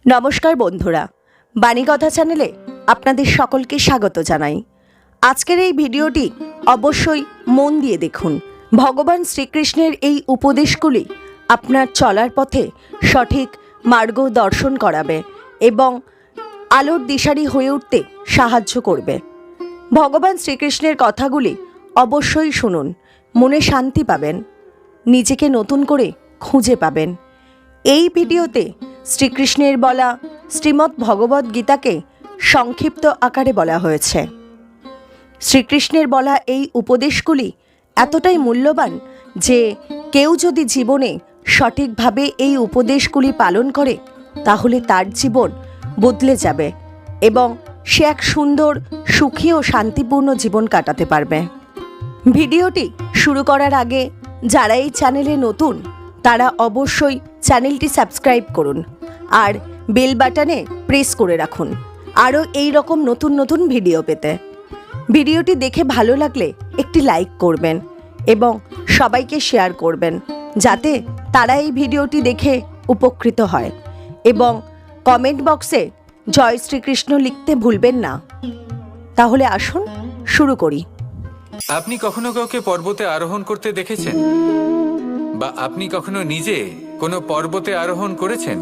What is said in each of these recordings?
নমস্কার বন্ধুরা, বাণীকথা চ্যানেলে আপনাদের সকলকে স্বাগত জানাই। আজকের এই ভিডিওটি অবশ্যই মন দিয়ে দেখুন। ভগবান শ্রীকৃষ্ণের এই উপদেশগুলি আপনার চলার পথে সঠিক মার্গদর্শন করাবে এবং আলোর দিশারি হয়ে উঠতে সাহায্য করবে। ভগবান শ্রীকৃষ্ণের কথাগুলি অবশ্যই শুনুন, মনে শান্তি পাবেন, নিজেকে নতুন করে খুঁজে পাবেন। এই ভিডিওতে শ্রীকৃষ্ণের বলা শ্রীমদ্ ভগবদ্ গীতাকে সংক্ষিপ্ত আকারে বলা হয়েছে। শ্রীকৃষ্ণের বলা এই উপদেশগুলি এতটাই মূল্যবান যে কেউ যদি জীবনে সঠিকভাবে এই উপদেশগুলি পালন করে তাহলে তার জীবন বদলে যাবে এবং সে এক সুন্দর, সুখী ও শান্তিপূর্ণ জীবন কাটাতে পারবে। ভিডিওটি শুরু করার আগে যারা এই চ্যানেলে নতুন তারা অবশ্যই চ্যানেলটি সাবস্ক্রাইব করুন আর বেল বাটনে প্রেস করে রাখুন আরও এই রকম নতুন নতুন ভিডিও পেতে। ভিডিওটি দেখে ভালো লাগলে একটি লাইক করবেন এবং সবাইকে শেয়ার করবেন যাতে তারা এই ভিডিওটি দেখে উপকৃত হয়, এবং কমেন্ট বক্সে জয় শ্রীকৃষ্ণ লিখতে ভুলবেন না। তাহলে আসুন শুরু করি। আপনি কখনো কাউকে পর্বতে আরোহণ করতে দেখেছেন? বা আপনি কখনো নিজে কোনো পর্বতে আরোহণ করেছেন?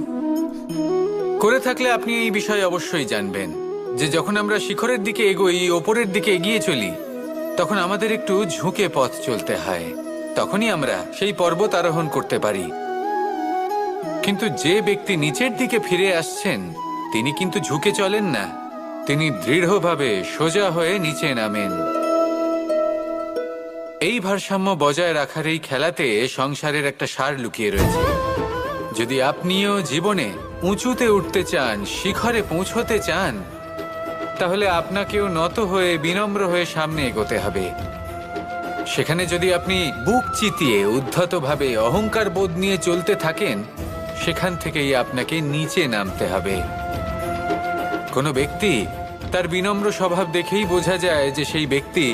করে থাকলে আপনি এই বিষয়ে অবশ্যই জানবেন যে যখন আমরা শিখরের দিকে এগোই, ওপরের দিকে এগিয়ে চলি, তখন আমাদের একটু ঝুঁকে পথ চলতে হয়। তখনই আমরা সেই পর্বত আরোহণ করতে পারি। কিন্তু যে ব্যক্তি নিচের দিকে ফিরে আসছেন তিনি কিন্তু ঝুঁকে চলেন না, তিনি দৃঢ়ভাবে সোজা হয়ে নিচে নামেন। এই ভারসাম্য বজায় রাখার এই খেলাতে সংসারের একটা সার লুকিয়ে রয়েছে। যদি আপনিও জীবনে উঁচুতে উঠতে চান, শিখরে পৌঁছতে চান, তাহলে আপনাকেও নত হয়ে, বিনম্র হয়ে সামনে এগোতে হবে। সেখানে যদি আপনি বুক চিতিয়ে উদ্ধতভাবে অহংকার বোধ নিয়ে চলতে থাকেন, সেখান থেকেই আপনাকে নিচে নামতে হবে। কোনো ব্যক্তি তার বিনম্র স্বভাব দেখেই বোঝা যায় যে সেই ব্যক্তি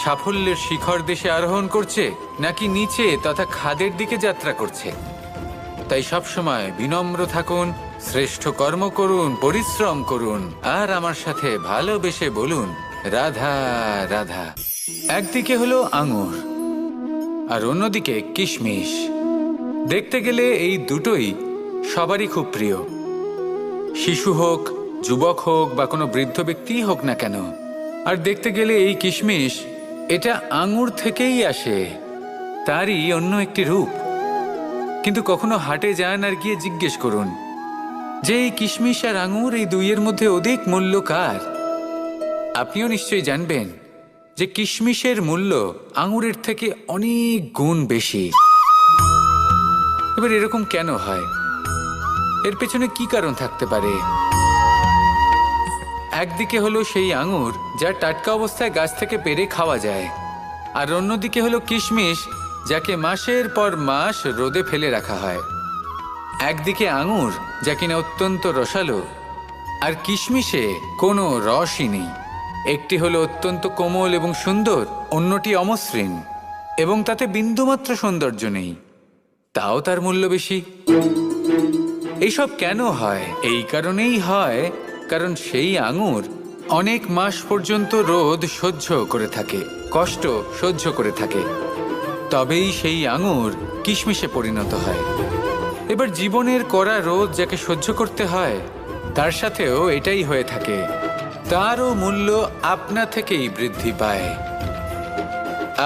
সাফল্যের শিখর দেশে আরোহণ করছে নাকি নিচে তথা খাদের দিকে যাত্রা করছে। তাই সবসময় বিনম্র থাকুন, শ্রেষ্ঠ কর্ম করুন, পরিশ্রম করুন, আর আমার সাথে ভালোবেসে বলুন রাধা রাধা। একদিকে হলো আঙুর আর অন্যদিকে কিশমিশ। দেখতে গেলে এই দুটোই সবারই খুব প্রিয়। শিশু হোক, যুবক হোক বা কোনো বৃদ্ধ ব্যক্তিই হোক না কেন। আর দেখতে গেলে এই কিশমিশ, এটা আঙুর থেকেই আসে, তারই অন্য একটি রূপ। কিন্তু কখনো হাটে যান আর গিয়ে জিজ্ঞেস করুন যে এই কিশমিশ আর আঙুর, এই দুইয়ের মধ্যে অধিক মূল্য কার? আপনিও নিশ্চয়ই জানবেন যে কিশমিশের মূল্য আঙুরের থেকে অনেক গুণ বেশি। এবার এরকম কেন হয়? এর পেছনে কি কারণ থাকতে পারে? একদিকে হলো সেই আঙুর যা টাটকা অবস্থায় গাছ থেকে পেড়ে খাওয়া যায়, আর অন্যদিকে হলো কিশমিশ যাকে মাসের পর মাস রোদে ফেলে রাখা হয়। একদিকে আঙুর যা কিনা অত্যন্ত রসালো, আর কিশমিশে কোনো রসই নেই। একটি হলো অত্যন্ত কোমল এবং সুন্দর, অন্যটি অমসৃণ এবং তাতে বিন্দুমাত্র সৌন্দর্য নেই, তাও তার মূল্য বেশি। এইসব কেন হয়? এই কারণেই হয় কারণ সেই আঙুর অনেক মাস পর্যন্ত রোদ সহ্য করে থাকে, কষ্ট সহ্য করে থাকে, তবেই সেই আঙুর কিশমিশে পরিণত হয়। এবার জীবনের কড়া রোদ যাকে সহ্য করতে হয়, তার সাথেও এটাই হয়ে থাকে। তারও মূল্য আপনা থেকেই বৃদ্ধি পায়।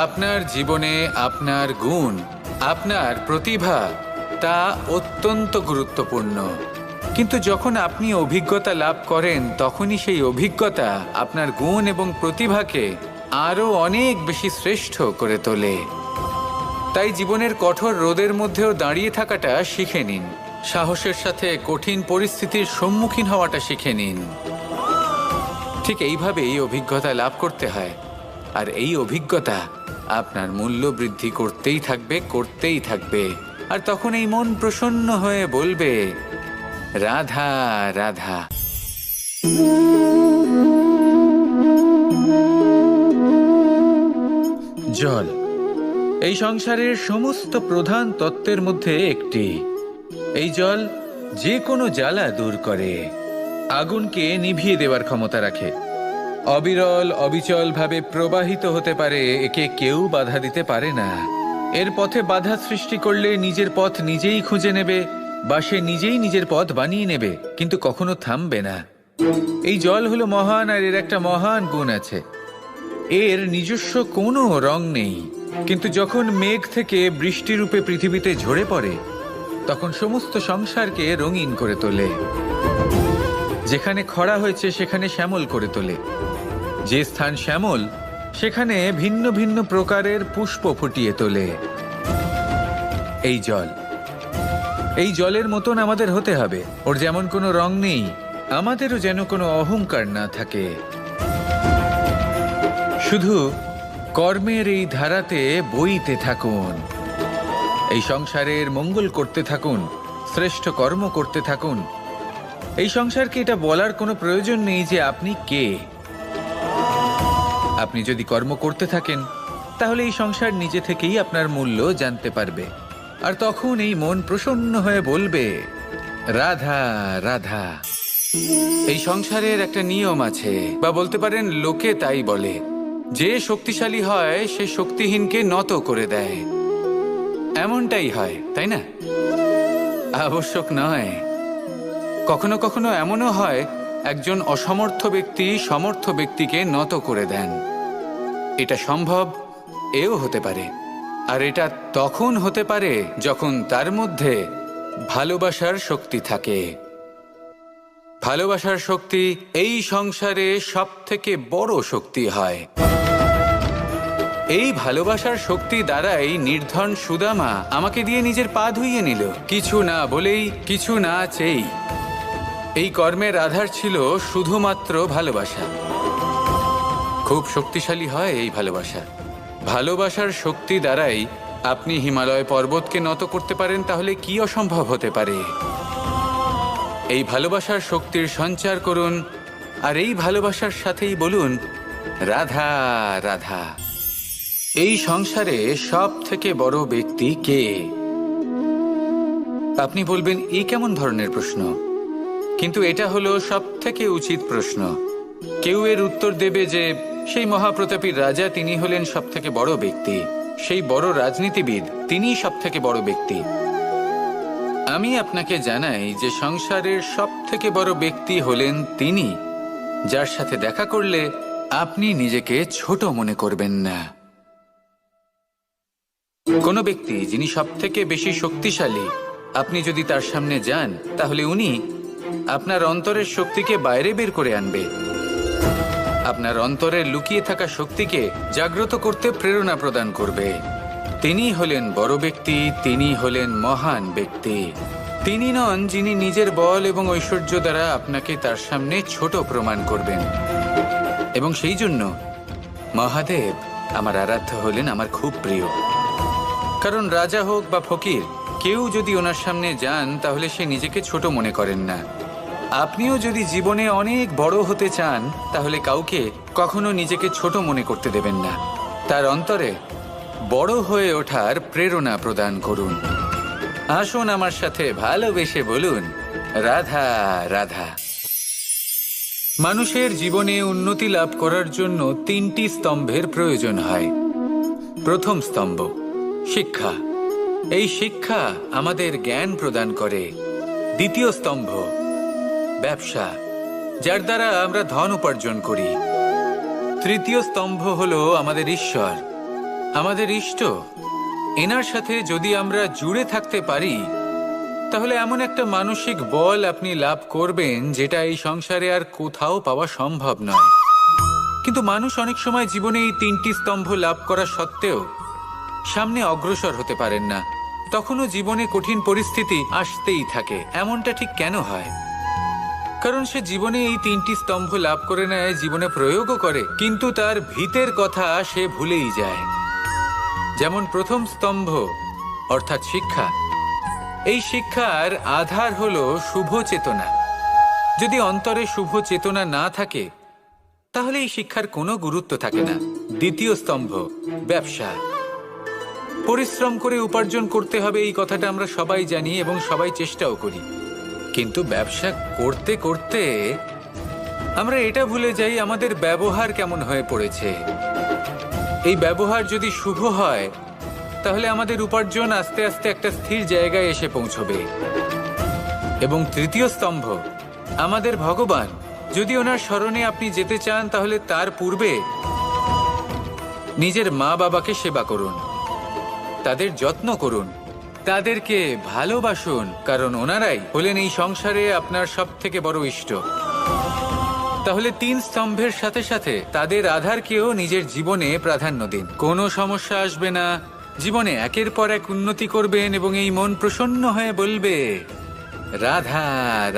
আপনার জীবনে আপনার গুণ, আপনার প্রতিভা, তা অত্যন্ত গুরুত্বপূর্ণ। কিন্তু যখন আপনি অভিজ্ঞতা লাভ করেন, তখনই সেই অভিজ্ঞতা আপনার গুণ এবং প্রতিভাকে আরও অনেক বেশি শ্রেষ্ঠ করে তোলে। তাই জীবনের কঠোর রোদের মধ্যেও দাঁড়িয়ে থাকাটা শিখে নিন, সাহসের সাথে কঠিন পরিস্থিতির সম্মুখীন হওয়াটা শিখে নিন। ঠিক এইভাবেই অভিজ্ঞতা লাভ করতে হয়, আর এই অভিজ্ঞতা আপনার মূল্য বৃদ্ধি করতেই থাকবে, করতেই থাকবে। আর তখন এই মন প্রসন্ন হয়ে বলবে রাধা রাধা। জল এই সংসারের সমস্ত প্রধান তত্ত্বের মধ্যে একটি। এই জল যে কোনো জ্বালা দূর করে, আগুনকে নিভিয়ে দেওয়ার ক্ষমতা রাখে, অবিরল অবিচল ভাবে প্রবাহিত হতে পারে, একে কেউ বাধা দিতে পারে না। এর পথে বাধা সৃষ্টি করলে নিজের পথ নিজেই খুঁজে নেবে বা সে নিজেই নিজের পথ বানিয়ে নেবে, কিন্তু কখনো থামবে না। এই জল হলো মহান, আর এর একটা মহান গুণ আছে, এর নিজস্ব কোনো রং নেই, কিন্তু যখন মেঘ থেকে বৃষ্টিরূপে পৃথিবীতে ঝরে পড়ে তখন সমস্ত সংসারকে রঙিন করে তোলে। যেখানে খরা হয়েছে সেখানে শ্যামল করে তোলে, যে স্থান শ্যামল সেখানে ভিন্ন ভিন্ন প্রকারের পুষ্প ফুটিয়ে তোলে। এই জলের মতন আমাদের হতে হবে। ওর যেমন কোনো রং নেই, আমাদেরও যেন কোনো অহংকার না থাকে। শুধু কর্মের এই ধারাতে বইতে থাকুন, এই সংসারের মঙ্গল করতে থাকুন, শ্রেষ্ঠ কর্ম করতে থাকুন। এই সংসারকে এটা বলার কোনো প্রয়োজন নেই যে আপনি কে। আপনি যদি কর্ম করতে থাকেন তাহলে এই সংসার নিজে থেকেই আপনার মূল্য জানতে পারবে, আর তখন এই মন প্রসন্ন হয়ে বলবে, রাধা রাধা। এই সংসারের একটা নিয়ম আছে, বা বলতে পারেন লোকে তাই বলে, যে শক্তিশালী হয় সে শক্তিহীনকে নত করে দেয়। এমনটাই হয়, তাই না? আবশ্যক নয়, কখনো কখনো এমনও হয় একজন অসমর্থ ব্যক্তি সমর্থ ব্যক্তিকে নত করে দেন। এটা সম্ভব, এও হতে পারে। আর এটা তখন হতে পারে যখন তার মধ্যে ভালোবাসার শক্তি থাকে। ভালোবাসার শক্তি এই সংসারে সবথেকে বড় শক্তি হয়। এই ভালোবাসার শক্তি দ্বারাই নির্ধন সুদামা আমাকে দিয়ে নিজের পা ধুইয়ে নিল, কিছু না বলেই, কিছু না চেয়েই। এই কর্মের আধার ছিল শুধুমাত্র ভালোবাসা। খুব শক্তিশালী হয় এই ভালোবাসা। ভালোবাসার শক্তি দ্বারাই আপনি হিমালয় পর্বতকে নত করতে পারেন, তাহলে কি অসম্ভব হতে পারে? এই ভালোবাসার শক্তির সঞ্চার করুন, আর এই ভালোবাসার সাথেই বলুন, রাধা রাধা। এই সংসারে সব থেকে বড় ব্যক্তি কে? আপনি বলবেন, এই কেমন ধরনের প্রশ্ন? কিন্তু এটা হলো সব থেকে উচিত প্রশ্ন। কেউ এর উত্তর দেবে যে সেই মহাপ্রতাপী রাজা, তিনি হলেন সব থেকে বড় ব্যক্তি, সেই বড় রাজনীতিবিদ, তিনিই সব থেকে বড় ব্যক্তি। আমি আপনাকে জানাই যে সংসারের সব থেকে বড় ব্যক্তি হলেন তিনি, যার সাথে দেখা করলে আপনি নিজেকে ছোট মনে করবেন না। কোনো ব্যক্তি যিনি সব থেকে বেশি শক্তিশালী, আপনি যদি তার সামনে যান তাহলে উনি আপনার অন্তরের শক্তিকে বাইরে বের করে আনবে, আপনার অন্তরের লুকিয়ে থাকা শক্তিকে জাগ্রত করতে প্রেরণা প্রদান করবে। তিনি হলেন বড় ব্যক্তি, তিনি হলেন মহান ব্যক্তি। তিনি নন যিনি নিজের বল এবং ঐশ্বর্য দ্বারা আপনাকে তার সামনে ছোট প্রমাণ করবেন। এবং সেই জন্য মহাদেব আমার আরাধ্য হলেন আমার খুব প্রিয়। কারণ রাজা হোক বা ফকির, কেউ যদি ওনার সামনে যান তাহলে সে নিজেকে ছোট মনে করেন না। আপনিও যদি জীবনে অনেক বড় হতে চান তাহলে কাউকে কখনো নিজেকে ছোট মনে করতে দেবেন না। তার অন্তরে বড় হয়ে ওঠার প্রেরণা প্রদান করুন। আসুন আমার সাথে ভালোবেসে বলুন, রাধা রাধা। মানুষের জীবনে উন্নতি লাভ করার জন্য তিনটি স্তম্ভের প্রয়োজন হয়। প্রথম স্তম্ভ শিক্ষা। এই শিক্ষা আমাদের জ্ঞান প্রদান করে। দ্বিতীয় স্তম্ভ ব্যবসা, যার দ্বারা আমরা ধন উপার্জন করি। তৃতীয় স্তম্ভ হলো আমাদের ঈশ্বর, আমাদের ইষ্ট। এনার সাথে যদি আমরা জুড়ে থাকতে পারি তাহলে এমন একটা মানসিক বল আপনি লাভ করবেন যেটা এই সংসারে আর কোথাও পাওয়া সম্ভব নয়। কিন্তু মানুষ অনেক সময় জীবনে এই তিনটি স্তম্ভ লাভ করা সত্ত্বেও সামনে অগ্রসর হতে পারেন না। তখনও জীবনে কঠিন পরিস্থিতি আসতেই থাকে। এমনটা ঠিক কেন হয়? কারণ সে জীবনে এই তিনটি স্তম্ভ লাভ করে নেয়, জীবনে প্রয়োগও করে, কিন্তু তার ভিতের কথা সে ভুলেই যায়। যেমন প্রথম স্তম্ভ অর্থাৎ শিক্ষা। এই শিক্ষার আধার হলো শুভ চেতনা। যদি অন্তরে শুভ চেতনা না থাকে তাহলে এই শিক্ষার কোনো গুরুত্ব থাকে না। দ্বিতীয় স্তম্ভ ব্যবসা। পরিশ্রম করে উপার্জন করতে হবে, এই কথাটা আমরা সবাই জানি এবং সবাই চেষ্টাও করি। কিন্তু ব্যবসা করতে করতে আমরা এটা ভুলে যাই আমাদের ব্যবহার কেমন হয়ে পড়েছে। এই ব্যবহার যদি শুভ হয় তাহলে আমাদের উপার্জন আস্তে আস্তে একটা স্থির জায়গায় এসে পৌঁছবে। এবং তৃতীয় স্তম্ভ আমাদের ভগবান। যদি ওনার শরণে আপনি যেতে চান তাহলে তার পূর্বে নিজের মা বাবাকে সেবা করুন, তাদের যত্ন করুন, তাদেরকে ভালোবাসুন, কারণ ওনারাই হলেন এই সংসারে আপনার সব থেকে বড় ইষ্ট। তাহলে 3 স্তম্ভের সাথে সাথে তাদের আধারকেও নিজের জীবনে প্রাধান্য দিন। কোনো সমস্যা আসবে না, জীবনে একের পর এক উন্নতি করবেন এবং এই মন প্রসন্ন হয়ে বলবে রাধা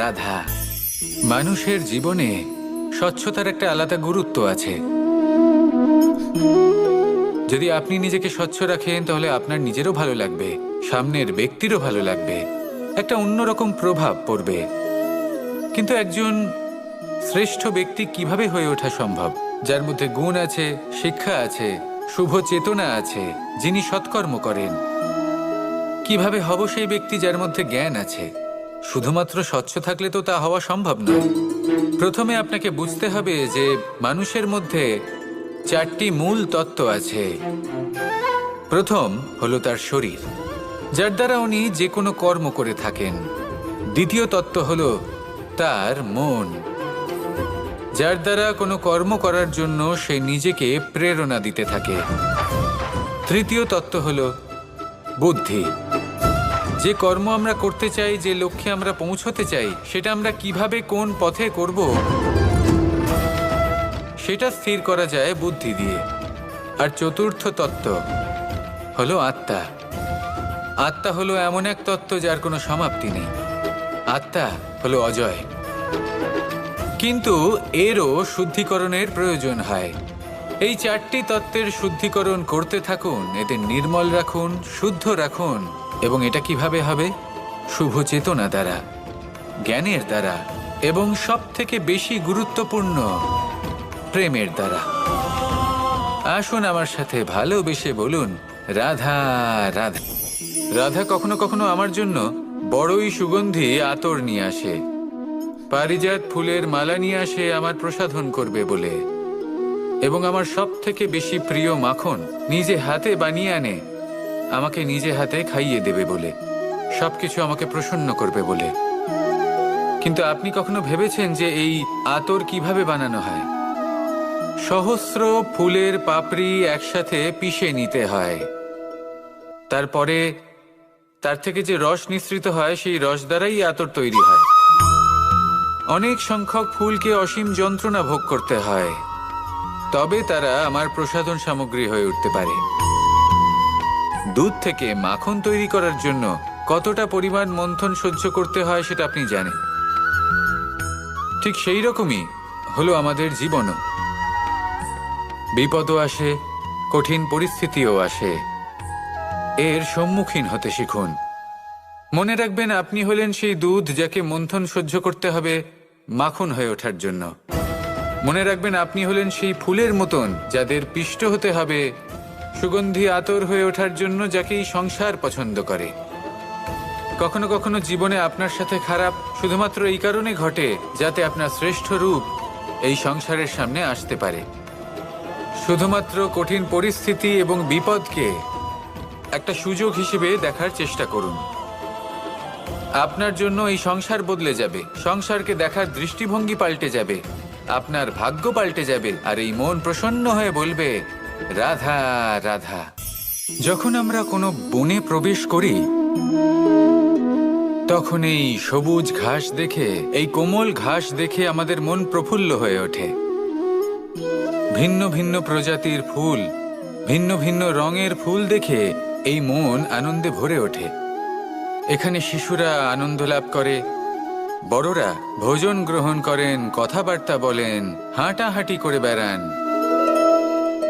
রাধা। মানুষের জীবনে স্বচ্ছতার একটা আলাদা গুরুত্ব আছে। যদি আপনি নিজেকে স্বচ্ছ রাখেন তাহলে আপনার নিজেরও ভালো লাগবে, সামনের ব্যক্তিরও ভালো লাগবে, একটা অন্যরকম প্রভাব পড়বে। কিন্তু একজন শ্রেষ্ঠ ব্যক্তি কিভাবে হয়ে ওঠা সম্ভব? যার মধ্যে গুণ আছে, শিক্ষা আছে, শুভ চেতনা আছে, যিনি সৎকর্ম করেন। কিভাবে হব সেই ব্যক্তি যার মধ্যে জ্ঞান আছে? শুধুমাত্র স্বচ্ছ থাকলে তো তা হওয়া সম্ভব নয়। প্রথমে আপনাকে বুঝতে হবে যে মানুষের মধ্যে 4টি মূল তত্ত্ব আছে। প্রথম হলো তার শরীর, যার দ্বারা উনি যে কোনো কর্ম করে থাকেন। দ্বিতীয় তত্ত্ব হলো তার মন, যার দ্বারা কোনো কর্ম করার জন্য সে নিজেকে প্রেরণা দিতে থাকে। তৃতীয় তত্ত্ব হলো বুদ্ধি, যে কর্ম আমরা করতে চাই, যে লক্ষ্যে আমরা পৌঁছতে চাই, সেটা আমরা কিভাবে কোন পথে করব সেটা স্থির করা যায় বুদ্ধি দিয়ে। আর চতুর্থ তত্ত্ব হলো আত্মা। আত্মা হলো এমন এক তত্ত্ব যার কোনো সমাপ্তি নেই। আত্মা হলো অজয়। কিন্তু এরও শুদ্ধিকরণের প্রয়োজন হয়। এই 4টি তত্ত্বের শুদ্ধিকরণ করতে থাকুন, এদের নির্মল রাখুন, শুদ্ধ রাখুন। এবং এটা কিভাবে হবে? শুভ চেতনা দ্বারা, জ্ঞানের দ্বারা, এবং সব থেকে বেশি গুরুত্বপূর্ণ প্রেমের দ্বারা। আসুন আমার সাথে ভালোবেসে বলুন রাধা রাধা। রাধা কখনো কখনো আমার জন্য বড়ই সুগন্ধি আতর নিয়ে আসে, পারিজাত ফুলের মালা নিয়ে আসে আমার প্রসাধন করবে বলে, এবং আমার সব থেকে বেশি প্রিয় মাখন নিজে হাতে বানিয়ে আনে আমাকে নিজে হাতে খাইয়ে দেবে বলে, সবকিছু আমাকে প্রসন্ন করবে বলে। কিন্তু আপনি কখনো ভেবেছেন যে এই আতর কিভাবে বানানো হয়? সহস্র ফুলের পাপড়ি একসাথে পিষে নিতে হয়, তারপরে তার থেকে যে রস নিঃসৃত হয় সেই রস দ্বারাই আতর তৈরি হয়। অনেক সংখ্যক ফুলকে অসীম যন্ত্রণা ভোগ করতে হয়, তবে তারা আমার প্রসাধন সামগ্রী হয়ে উঠতে পারে। দুধ থেকে মাখন তৈরি করার জন্য কতটা পরিমাণ মন্থন সহ্য করতে হয় সেটা আপনি জানেন। ঠিক সেই রকমই হলো আমাদের জীবনও। বিপদও আসে, কঠিন পরিস্থিতিও আসে, এর সম্মুখীন হতে শিখুন। মনে রাখবেন আপনি হলেন সেই দুধ যাকে মন্থন সহ্য করতে হবে মাখন হয়ে ওঠার জন্য। মনে রাখবেন আপনি হলেন সেই ফুলের মতন যাদের পিষ্ট হতে হবে সুগন্ধি আতর হয়ে ওঠার জন্য, যাকে এই সংসার পছন্দ করে। কখনো কখনো জীবনে আপনার সাথে খারাপ শুধুমাত্র এই কারণে ঘটে যাতে আপনার শ্রেষ্ঠ রূপ এই সংসারের সামনে আসতে পারে। শুধুমাত্র কঠিন পরিস্থিতি এবং বিপদকে একটা সুযোগ হিসেবে দেখার চেষ্টা করুন। আপনার জন্য এই সংসার বদলে যাবে, সংসারকে দেখার দৃষ্টিভঙ্গি পাল্টে যাবে, আপনার ভাগ্য পাল্টে যাবে, আর এই মন প্রসন্ন হয়ে বলবে রাধা রাধা। যখন আমরা কোনো বনে প্রবেশ করি তখন এই সবুজ ঘাস দেখে, এই কোমল ঘাস দেখে আমাদের মন প্রফুল্ল হয়ে ওঠে। ভিন্ন ভিন্ন প্রজাতির ফুল, ভিন্ন ভিন্ন রঙের ফুল দেখে এই মন আনন্দে ভরে ওঠে। এখানে শিশুরা আনন্দ লাভ করে, বড়রা ভোজন গ্রহণ করেন, কথাবার্তা বলেন, হাঁটাহাঁটি করে বেড়ান।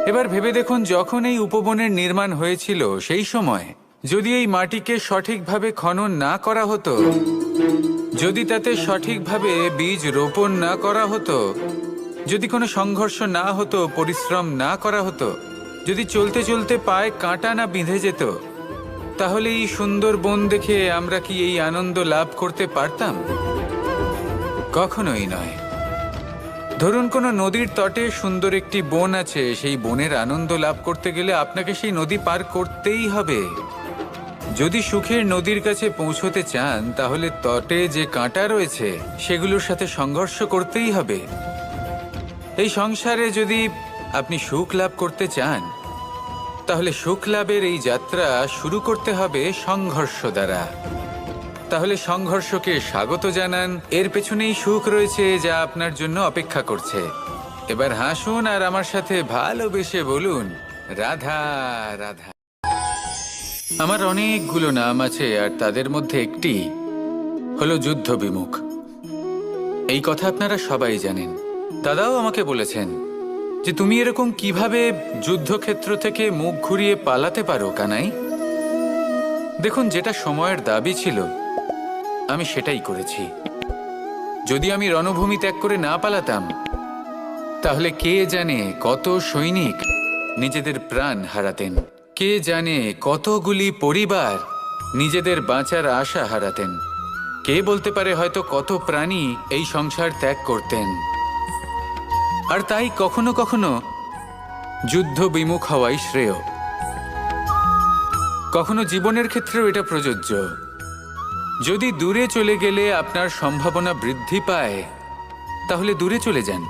এবার ভেবে দেখুন, যখন এই উপবনের নির্মাণ হয়েছিল সেই সময় যদি এই মাটিকে সঠিকভাবে খনন না করা হতো, যদি তাতে সঠিকভাবে বীজ রোপণ না করা হতো, যদি কোনো সংঘর্ষ না হতো, পরিশ্রম না করা হতো, যদি চলতে চলতে পায়ে কাঁটা না বিঁধে যেত, তাহলে এই সুন্দর বন দেখে আমরা কি এই আনন্দ লাভ করতে পারতাম? কখনোই নয়। ধরুন কোনো নদীর তটে সুন্দর একটি বন আছে, সেই বনের আনন্দ লাভ করতে গেলে আপনাকে সেই নদী পার করতেই হবে। যদি সুখের নদীর কাছে পৌঁছতে চান তাহলে তটে যে কাঁটা রয়েছে সেগুলোর সাথে সংঘর্ষ করতেই হবে। এই সংসারে যদি আপনি সুখ লাভ করতে চান তাহলে সুখ লাভের এই যাত্রা শুরু করতে হবে সংঘর্ষ দ্বারা। তাহলে সংঘর্ষকে স্বাগত জানান, এর পেছনেই সুখ রয়েছে যা আপনার জন্য অপেক্ষা করছে। এবার হাসুন আর আমার সাথে ভালোবেসে বলুন, রাধা রাধা। আমার অনেকগুলো নাম আছে আর তাদের মধ্যে একটি হলো যুদ্ধ বিমুখ। এই কথা আপনারা সবাই জানেন। দাদাও আমাকে বলেছেন যে তুমি এরকম কিভাবে যুদ্ধক্ষেত্র থেকে মুখ ঘুরিয়ে পালাতে পারো কানাই। দেখুন, যেটা সময়ের দাবি ছিল আমি সেটাই করেছি। যদি আমি রণভূমি ত্যাগ করে না পালাতাম তাহলে কে জানে কত সৈনিক নিজেদের প্রাণ হারাতেন, কে জানে কতগুলি পরিবার নিজেদের বাঁচার আশা হারাতেন, কে বলতে পারে হয়তো কত প্রাণী এই সংসার ত্যাগ করতেন। আর তাই কখনো কখনো যুদ্ধ বিমুখ হওয়াই শ্রেয়। কখনো জীবনের ক্ষেত্রেও এটা প্রযোজ্য। যদি দূরে চলে গেলে আপনার সম্ভাবনা বৃদ্ধি পায় তাহলে দূরে চলে যান।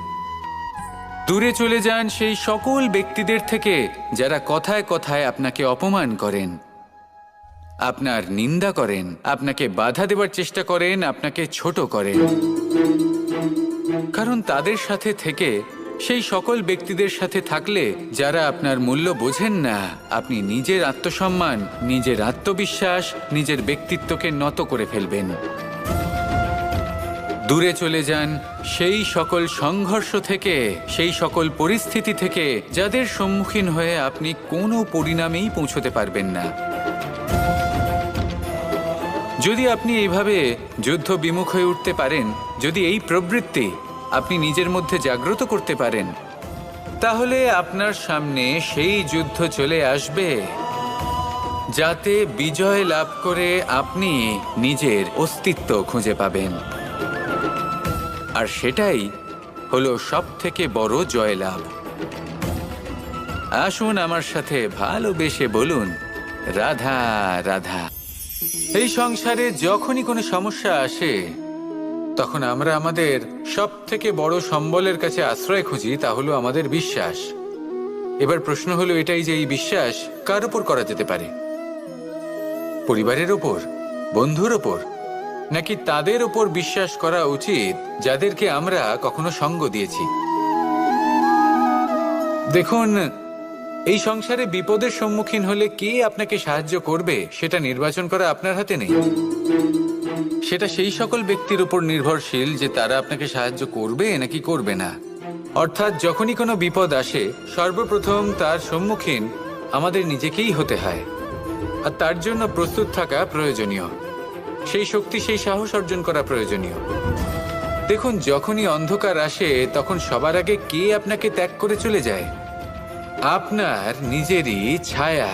দূরে চলে যান সেই সকল ব্যক্তিদের থেকে যারা কথায় কথায় আপনাকে অপমান করেন, আপনার নিন্দা করেন, আপনাকে বাধা দেওয়ার চেষ্টা করেন, আপনাকে ছোট করেন। কারণ তাদের সাথে থেকে, সেই সকল ব্যক্তিদের সাথে থাকলে যারা আপনার মূল্য বোঝেন না, আপনি নিজের আত্মসম্মান, নিজের আত্মবিশ্বাস, নিজের ব্যক্তিত্বকে নত করে ফেলবেন। দূরে চলে যান সেই সকল সংঘর্ষ থেকে, সেই সকল পরিস্থিতি থেকে যাদের সম্মুখীন হয়ে আপনি কোনো পরিণামেই পৌঁছতে পারবেন না। যদি আপনি এইভাবে যুদ্ধ বিমুখ হয়ে উঠতে পারেন, যদি এই প্রবৃত্তি আপনি নিজের মধ্যে জাগ্রত করতে পারেন, তাহলে আপনার সামনে সেই যুদ্ধ চলে আসবে যাতে বিজয় লাভ করে আপনি নিজের অস্তিত্ব খুঁজে পাবেন। আর সেটাই হলো সবথেকে বড় জয়লাভ। আসুন আমার সাথে ভালোবেসে বলুন, রাধা রাধা। এই সংসারে যখনই কোনো সমস্যা আসে তখন আমরা আমাদের সবথেকে বড় সম্বলের কাছে আশ্রয় খুঁজি, তা হলো আমাদের বিশ্বাস। এবার প্রশ্ন হলো এটাই যে এই বিশ্বাস কার উপর করা যেতে পারে? পরিবারের ওপর, বন্ধুর ওপর, নাকি তাদের ওপর বিশ্বাস করা উচিত যাদেরকে আমরা কখনো সঙ্গ দিয়েছি? দেখুন, এই সংসারে বিপদের সম্মুখীন হলে কে আপনাকে সাহায্য করবে সেটা নির্বাচন করা আপনার হাতে নেই। সেটা সেই সকল ব্যক্তির উপর নির্ভরশীল যে তারা আপনাকে সাহায্য করবে নাকি করবে না। অর্থাৎ যখনই কোনো বিপদ আসে সর্বপ্রথম তার সম্মুখীন আমাদের নিজেকেই হতে হয়, আর তার জন্য প্রস্তুত থাকা প্রয়োজনীয়। সেই শক্তি, সেই সাহস অর্জন করা প্রয়োজনীয়। দেখুন, যখনই অন্ধকার আসে তখন সবার আগে কে আপনাকে ত্যাগ করে চলে যায়? আপনার নিজেরই ছায়া।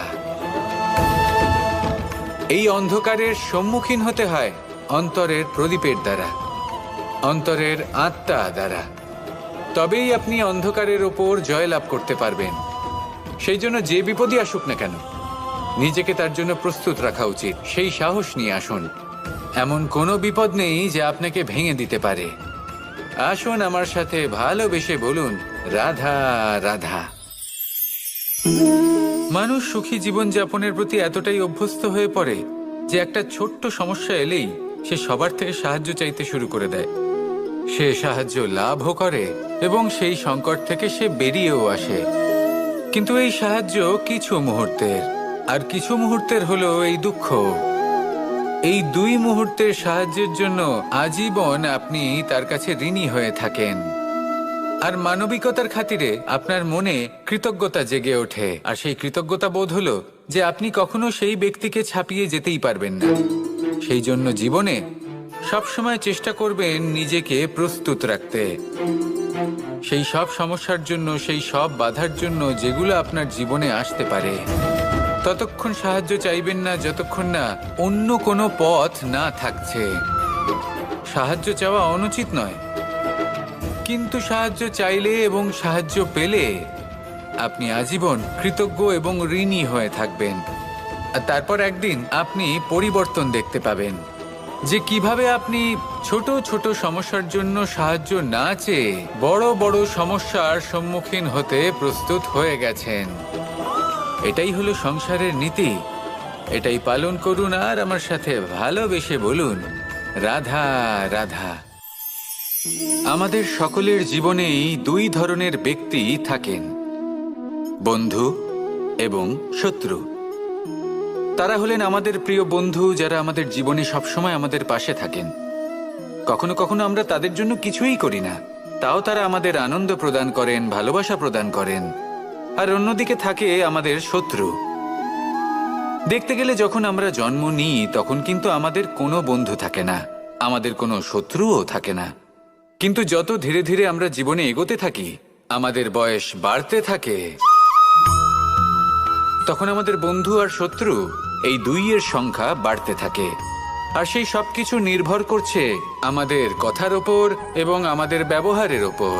এই অন্ধকারের সম্মুখীন হতে হয় অন্তরের প্রদীপের দ্বারা, অন্তরের আত্মা দ্বারা। তবেই আপনি অন্ধকারের ওপর জয়লাভ করতে পারবেন। সেই জন্য যে বিপদই আসুক না কেন নিজেকে তার জন্য প্রস্তুত রাখা উচিত। সেই সাহস নিয়ে আসুন। এমন কোনো বিপদ নেই যা আপনাকে ভেঙে দিতে পারে। আসুন আমার সাথে ভালোবেসে বলুন, রাধা রাধা। মানুষ সুখী জীবনযাপনের প্রতি এতটাই অভ্যস্ত হয়ে পড়ে যে একটা ছোট্ট সমস্যা এলেই সে সবার থেকে সাহায্য চাইতে শুরু করে দেয়। সে সাহায্য লাভও করে এবং সেই সংকট থেকে সে বেরিয়েও আসে। কিন্তু এই সাহায্য কিছু মুহূর্তের, আর কিছু মুহূর্তের হলো এই দুঃখ। এই দুই মুহূর্তের সাহায্যের জন্য আজীবন আপনি তার কাছে ঋণী হয়ে থাকেন। আর মানবিকতার খাতিরে আপনার মনে কৃতজ্ঞতা জেগে ওঠে। আর সেই কৃতজ্ঞতা বোধ হলো যে আপনি কখনো সেই ব্যক্তিকে ছাপিয়ে যেতেই পারবেন না। সেই জন্য জীবনে সবসময় চেষ্টা করবেন নিজেকে প্রস্তুত রাখতে সেই সব সমস্যার জন্য, সেই সব বাধার জন্য যেগুলো আপনার জীবনে আসতে পারে। ততক্ষণ সাহায্য চাইবেন না যতক্ষণ না অন্য কোনো পথ না থাকছে। সাহায্য চাওয়া অনুচিত নয়, কিন্তু সাহায্য চাইলে এবং সাহায্য পেলে আপনি আজীবন কৃতজ্ঞ এবং ঋণী হয়ে থাকবেন। আর তারপর একদিন আপনি পরিবর্তন দেখতে পাবেন যে কিভাবে আপনি ছোট ছোট সমস্যার জন্য সাহায্য না চেয়ে বড় বড় সমস্যার সম্মুখীন হতে প্রস্তুত হয়ে গেছেন। এটাই হলো সংসারের নীতি। এটাই পালন করুন আর আমার সাথে ভালোবেসে বলুন, রাধা রাধা। আমাদের সকলের জীবনেই দুই ধরনের ব্যক্তি থাকেন, বন্ধু এবং শত্রু। তারা হলেন আমাদের প্রিয় বন্ধু, যারা আমাদের জীবনে সবসময় আমাদের পাশে থাকেন। কখনো কখনো আমরা তাদের জন্য কিছুই করি না, তাও তারা আমাদের আনন্দ প্রদান করেন, ভালোবাসা প্রদান করেন। আর অন্যদিকে থাকে আমাদের শত্রু। দেখতে গেলে যখন আমরা জন্ম নিই তখন কিন্তু আমাদের কোনো বন্ধু থাকে না, আমাদের কোনো শত্রুও থাকে না। কিন্তু যত ধীরে ধীরে আমরা জীবনে এগোতে থাকি, আমাদের বয়স বাড়তে থাকে, তখন আমাদের বন্ধু আর শত্রু এই দুইয়ের সংখ্যা বাড়তে থাকে। আর সেই সবকিছু নির্ভর করছে আমাদের কথার ওপর এবং আমাদের ব্যবহারের ওপর।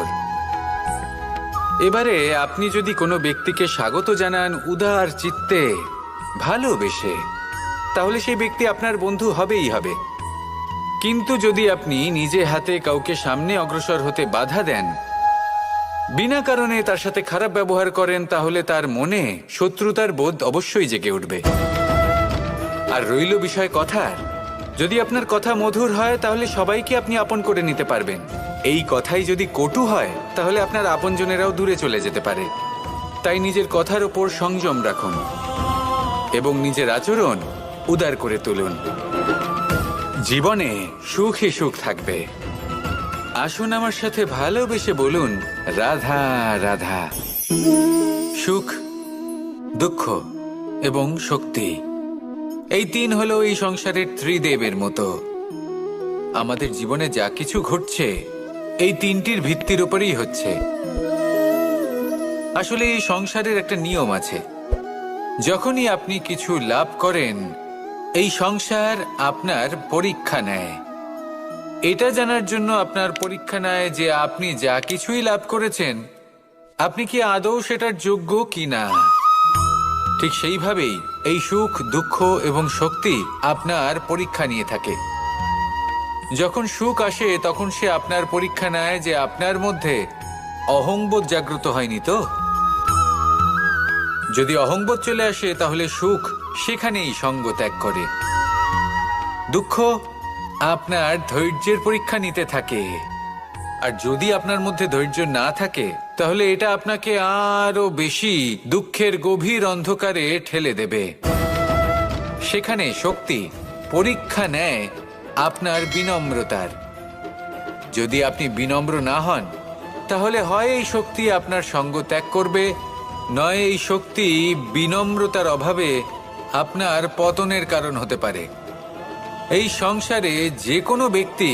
এবারে আপনি যদি কোনো ব্যক্তিকে স্বাগত জানান উদার চিত্তে, ভালোবেসে, তাহলে সেই ব্যক্তি আপনার বন্ধু হবেই হবে। কিন্তু যদি আপনি নিজে হাতে কাউকে সামনে অগ্রসর হতে বাধা দেন, বিনা কারণে তার সাথে খারাপ ব্যবহার করেন, তাহলে তার মনে শত্রুতার বোধ অবশ্যই জেগে উঠবে। আর রইল বিষয় কথার, যদি আপনার কথা মধুর হয় তাহলে সবাইকে আপনি আপন করে নিতে পারবেন। এই কথাই যদি কটু হয় তাহলে আপনার আপনজনেরাও দূরে চলে যেতে পারে। তাই নিজের কথার ওপর সংযম রাখুন এবং নিজের আচরণ উদার করে তুলুন। জীবনে সুখই সুখ থাকবে। আসুন আমার সাথে ভালোবেসে বলুন, রাধা রাধা। সুখ, দুঃখ এবং শক্তি, এই তিন হলো এই সংসারের ত্রিদেবের মতো। আমাদের জীবনে যা কিছু ঘটছে এই তিনটির ভিত্তির উপরেই হচ্ছে। আসলে এই সংসারের একটা নিয়ম আছে, যখনই আপনি কিছু লাভ করেন এই সংসার আপনার পরীক্ষা নেয়। এটা জানার জন্য আপনার পরীক্ষা নেয় যে আপনি যা কিছুই লাভ করেছেন আপনি কি আদৌ সেটার যোগ্য কিনা। ঠিক সেইভাবেই এই সুখ, দুঃখ এবং শক্তি আপনার পরীক্ষা নিয়ে থাকে। যখন সুখ আসে তখন সে আপনার পরীক্ষা নেয় যে আপনার মধ্যে অহংবোধ জাগ্রত হয়নি তো। যদি অহংবোধ চলে আসে তাহলে সুখ সেখানেই সঙ্গ ত্যাগ করে। দুঃখ আপনার ধৈর্যের পরীক্ষা নিতে থাকে, আর যদি আপনার মধ্যে ধৈর্য না থাকে তাহলে এটা আপনাকে আরো বেশি দুঃখের গভীর অন্ধকারে ঠেলে দেবে। সেখানে শক্তি পরীক্ষা নেয় আপনার বিনম্রতার। যদি আপনি বিনম্র না হন তাহলে হয় এই শক্তি আপনার সঙ্গ ত্যাগ করবে, নয় এই শক্তি বিনম্রতার অভাবে আপনার পতনের কারণ হতে পারে। এই সংসারে যে কোনো ব্যক্তি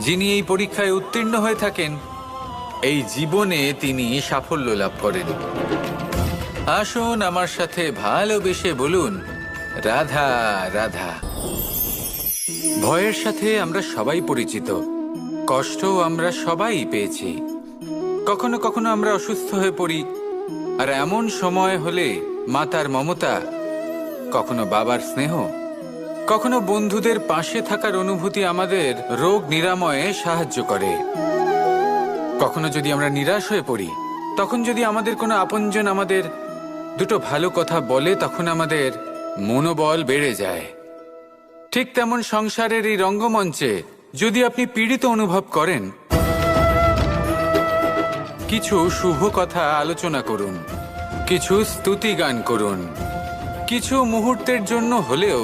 যিনি এই পরীক্ষায় উত্তীর্ণ হয়ে থাকেন এই জীবনে তিনি সাফল্য লাভ করেন। আসুন আমার সাথে ভালোবেসে বলুন, রাধা রাধা। ভয়ের সাথে আমরা সবাই পরিচিত, কষ্টও আমরা সবাই পেয়েছি। কখনো কখনো আমরা অসুস্থ হয়ে পড়ি, আর এমন সময় হলে মাতার মমতা, কখনো বাবার স্নেহ, কখনো বন্ধুদের পাশে থাকার অনুভূতি আমাদের রোগ নিরাময়ে সাহায্য করে। কখনো যদি আমরা নিরাশ হয়ে পড়ি, তখন যদি আমাদের কোনো আপনজন আমাদের দুটো ভালো কথা বলে তখন আমাদের মনোবল বেড়ে যায়। ঠিক তেমন সংসারের এই রঙ্গমঞ্চে যদি আপনি পীড়িত অনুভব করেন, কিছু শুভ কথা আলোচনা করুন, কিছু স্তুতি গান করুন, কিছু মুহূর্তের জন্য হলেও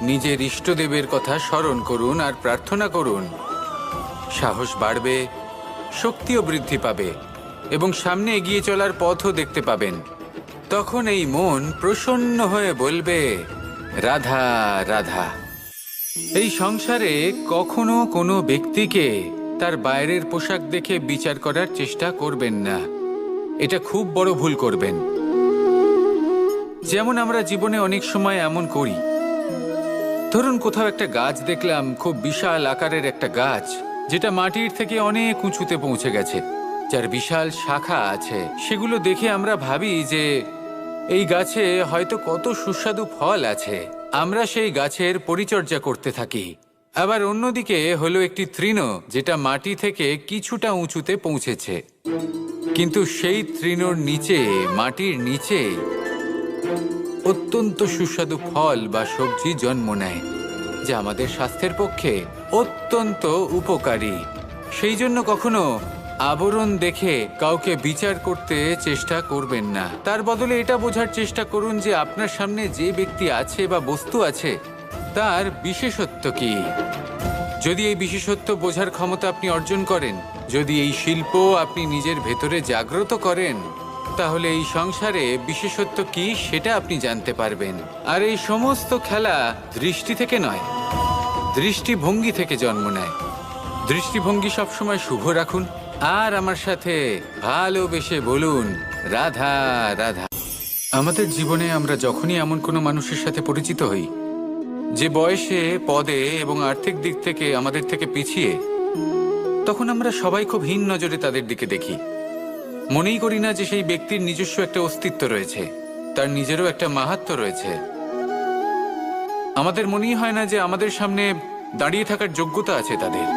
নিজের ইষ্টদেবের কথা স্মরণ করুন আর প্রার্থনা করুন। সাহস বাড়বে, শক্তিও বৃদ্ধি পাবে এবং সামনে এগিয়ে চলার পথও দেখতে পাবেন। তখন এই মন প্রসন্ন হয়ে বলবে, রাধা রাধা। এই সংসারে কখনো কোনো ব্যক্তিকে তার বাইরের পোশাক দেখে বিচার করার চেষ্টা করবেন না, এটা খুব বড় ভুল করবেন। যেমন আমরা জীবনে অনেক সময় এমন করি, ধরুন কোথাও একটা গাছ দেখলাম, খুব বিশাল আকারের একটা গাছ, যেটা মাটির থেকে অনেক উঁচুতে পৌঁছে গেছে, যার বিশাল শাখা আছে। সেগুলো দেখে আমরা ভাবি যে এই গাছে হয়তো কত সুস্বাদু ফল আছে। আমরা সেই গাছের পরিচর্যা করতে থাকি। আবার অন্যদিকে হলো একটি তৃণ, যেটা মাটি থেকে কিছুটা উঁচুতে পৌঁছেছে, কিন্তু সেই তৃণর নিচে, মাটির নিচে অত্যন্ত সুস্বাদু ফল বা সবজি জন্ম নেয়, যা আমাদের স্বাস্থ্যের পক্ষে অত্যন্ত উপকারী। সেই জন্য কখনো আবরণ দেখে কাউকে বিচার করতে চেষ্টা করবেন না। তার বদলে এটা বোঝার চেষ্টা করুন যে আপনার সামনে যে ব্যক্তি আছে বা বস্তু আছে, তার বিশেষত্ব কি। যদি এই বিশেষত্ব বোঝার ক্ষমতা আপনি অর্জন করেন, যদি এই শিল্প আপনি নিজের ভেতরে জাগ্রত করেন, তাহলে এই সংসারে বিশেষত্ব কি সেটা আপনি জানতে পারবেন। আর এই সমস্ত খেলা দৃষ্টি থেকে নয়, দৃষ্টিভঙ্গি থেকে জন্ম নেয়। দৃষ্টিভঙ্গি সবসময় শুভ রাখুন, আর আমার সাথে ভালোবেসে বলুন, রাধা রাধা। আমাদের জীবনে আমরা যখনই এমন কোনো মানুষের সাথে পরিচিত হই, যে বয়সে, পদে এবং আর্থিক দিক থেকে আমাদের থেকে পিছিয়ে, তখন আমরা সবাই খুব হীন নজরে তাদের দিকে দেখি। মনেই করি না যে সেই ব্যক্তির নিজস্ব একটা অস্তিত্ব রয়েছে, তার নিজেরও একটা মাহাত্ম্য রয়েছে। আমাদের মনেই হয় না যে আমাদের সামনে দাঁড়িয়ে থাকার যোগ্যতা আছে তাদের।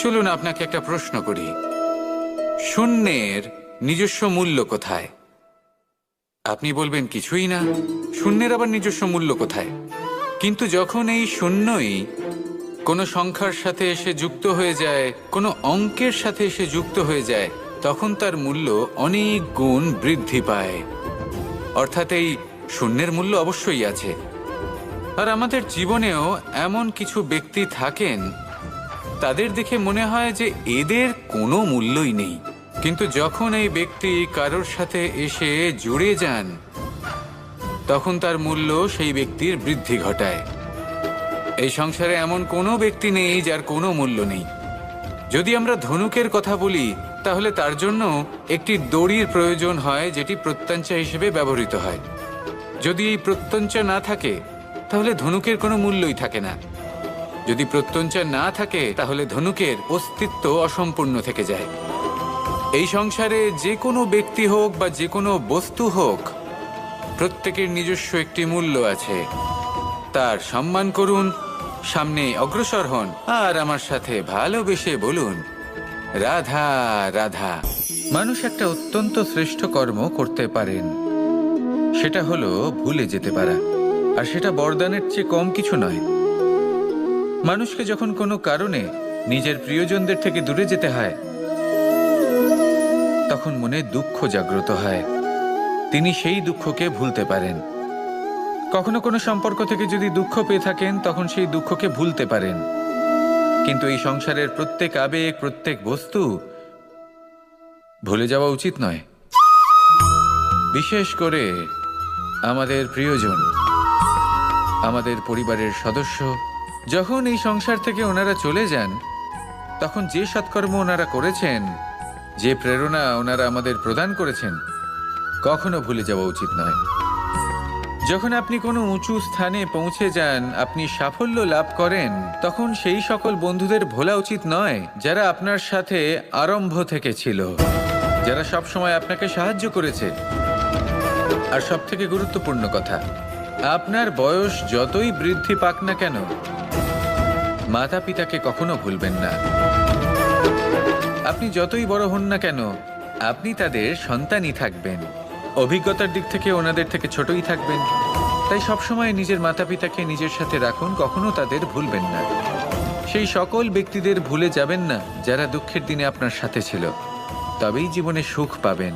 চলুন আপনাকে একটা প্রশ্ন করি, শূন্যের নিজস্ব মূল্য কোথায়? আপনি বলবেন কিছুই না। শূন্যের আবার নিজস্ব মূল্য কোথায়? কিন্তু যখন এই শূন্যই কোনো সংখ্যার সাথে এসে যুক্ত হয়ে যায়, কোনো অঙ্কের সাথে এসে যুক্ত হয়ে যায়, তখন তার মূল্য অনেক গুণ বৃদ্ধি পায়। অর্থাৎ এই শূন্যের মূল্য অবশ্যই আছে। আর আমাদের জীবনেও এমন কিছু ব্যক্তি থাকেন, তাদের দেখে মনে হয় যে এদের কোনো মূল্যই নেই। কিন্তু যখন এই ব্যক্তি কারোর সাথে এসে জুড়ে যান, তখন তার মূল্য সেই ব্যক্তির বৃদ্ধি ঘটায়। এই সংসারে এমন কোনো ব্যক্তি নেই যার কোনো মূল্য নেই। যদি আমরা ধনুকের কথা বলি, তাহলে তার জন্য একটি দড়ির প্রয়োজন হয়, যেটি প্রত্যঞ্চা হিসেবে ব্যবহৃত হয়। যদি এই প্রত্যঞ্চা না থাকে, তাহলে ধনুকের কোনো মূল্যই থাকে না। যদি প্রত্যঞ্চা না থাকে, তাহলে ধনুকের অস্তিত্ব অসম্পূর্ণ থেকে যায়। এই সংসারে যে কোনো ব্যক্তি হোক বা যে কোনো বস্তু হোক, প্রত্যেকের নিজস্ব একটি মূল্য আছে। তার সম্মান করুন, সামনে অগ্রসর হন, আর আমার সাথে ভালোবেসে বলুন, রাধা রাধা। মানুষ একটা অত্যন্ত শ্রেষ্ঠ কর্ম করতে পারেন, সেটা হলো ভুলে যেতে পারা। আর সেটা বরদানের চেয়ে কম কিছু নয়। মানুষকে যখন কোনো কারণে নিজের প্রিয়জনদের থেকে দূরে যেতে হয়, তখন মনে দুঃখ জাগ্রত হয়। তিনি সেই দুঃখকে ভুলতে পারেন। কখনো কোনো সম্পর্ক থেকে যদি দুঃখ পেয়ে থাকেন, তখন সেই দুঃখকে ভুলতে পারেন। কিন্তু এই সংসারের প্রত্যেক আবেগ, প্রত্যেক বস্তু ভুলে যাওয়া উচিত নয়। বিশেষ করে আমাদের প্রিয়জন, আমাদের পরিবারের সদস্য। যখন এই সংসার থেকে ওনারা চলে যান, তখন যে সৎকর্ম ওনারা করেছেন, যে প্রেরণা ওনারা আমাদের প্রদান করেছেন, কখনো ভুলে যাওয়া উচিত নয়। যখন আপনি কোনো উঁচু স্থানে পৌঁছে যান, আপনি সাফল্য লাভ করেন, তখন সেই সকল বন্ধুদের ভোলা উচিত নয় যারা আপনার সাথে আরম্ভ থেকে ছিল, যারা সব সময় আপনাকে সাহায্য করেছে। আর সবথেকে গুরুত্বপূর্ণ কথা, আপনার বয়স যতই বৃদ্ধি পাক না কেন, মাতা পিতাকে কখনো ভুলবেন না। আপনি যতই বড় হন না কেন, আপনি তাদের সন্তানই থাকবেন। অভিজ্ঞতার দিক থেকে ওনাদের থেকে ছোটই থাকবেন। তাই সবসময় নিজের মাতা পিতাকে নিজের সাথে রাখুন, কখনো তাদের ভুলবেন না। সেই সকল ব্যক্তিদের ভুলে যাবেন না যারা দুঃখের দিনে আপনার সাথে ছিল, তবেই জীবনে সুখ পাবেন।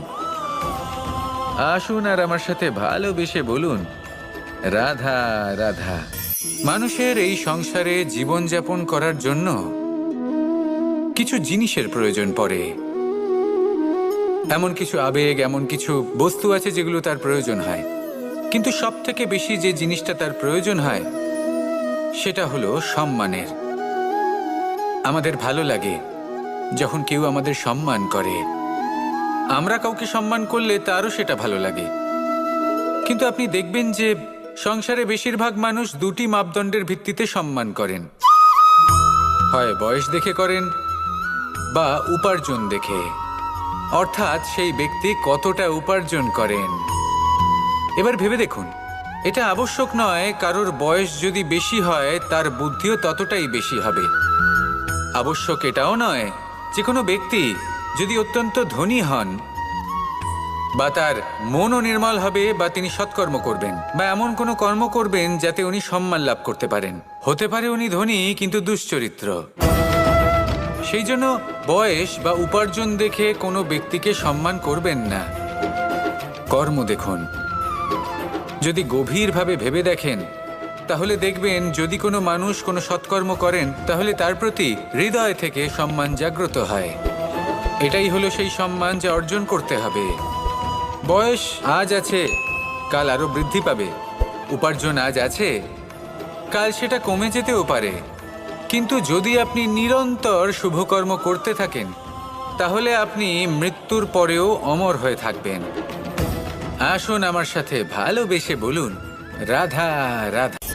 আসুন আর আমার সাথে ভালোবেসে বলুন, রাধা রাধা। মানুষের এই সংসারে জীবনযাপন করার জন্য কিছু জিনিসের প্রয়োজন পড়ে। এমন কিছু আবেগ, এমন কিছু বস্তু আছে যেগুলো তার প্রয়োজন হয়। কিন্তু সব থেকে বেশি যে জিনিসটা তার প্রয়োজন হয়, সেটা হলো সম্মানের। আমাদের ভালো লাগে যখন কেউ আমাদের সম্মান করে। আমরা কাউকে সম্মান করলে তারও সেটা ভালো লাগে। কিন্তু আপনি দেখবেন যে সংসারে বেশিরভাগ মানুষ দুটি মাপদণ্ডের ভিত্তিতে সম্মান করেন, হয় বয়স দেখে করেন বা উপার্জন দেখে, অর্থাৎ সেই ব্যক্তি কতটা উপার্জন করেন। এবার ভেবে দেখুন, এটা আবশ্যক নয় কারোর বয়স যদি বেশি হয় তার বুদ্ধিও ততটাই বেশি হবে। আবশ্যক এটাও নয় যে কোনো ব্যক্তি যদি অত্যন্ত ধনী হন বা তার মনও নির্মল হবে বা তিনি সৎকর্ম করবেন বা এমন কোনো কর্ম করবেন যাতে উনি সম্মান লাভ করতে পারেন। হতে পারে উনি ধনী কিন্তু দুশ্চরিত্র। সেই জন্য বয়স বা উপার্জন দেখে কোনো ব্যক্তিকে সম্মান করবেন না, কর্ম দেখুন। যদি গভীরভাবে ভেবে দেখেন তাহলে দেখবেন যদি কোনো মানুষ কোনো সৎকর্ম করেন তাহলে তার প্রতি হৃদয় থেকে সম্মান জাগ্রত হয়। এটাই হলো সেই সম্মান যা অর্জন করতে হবে। বয়স আজ আছে, কাল আরো বৃদ্ধি পাবে। উপার্জন আজ আছে, কাল সেটা কমে যেতেও পারে। কিন্তু যদি আপনি নিরন্তর শুভকর্ম করতে থাকেন তাহলে আপনি মৃত্যুর পরেও অমর হয়ে থাকবেন। আসুন আমার সাথে ভালোবেসে বলুন, রাধা রাধা।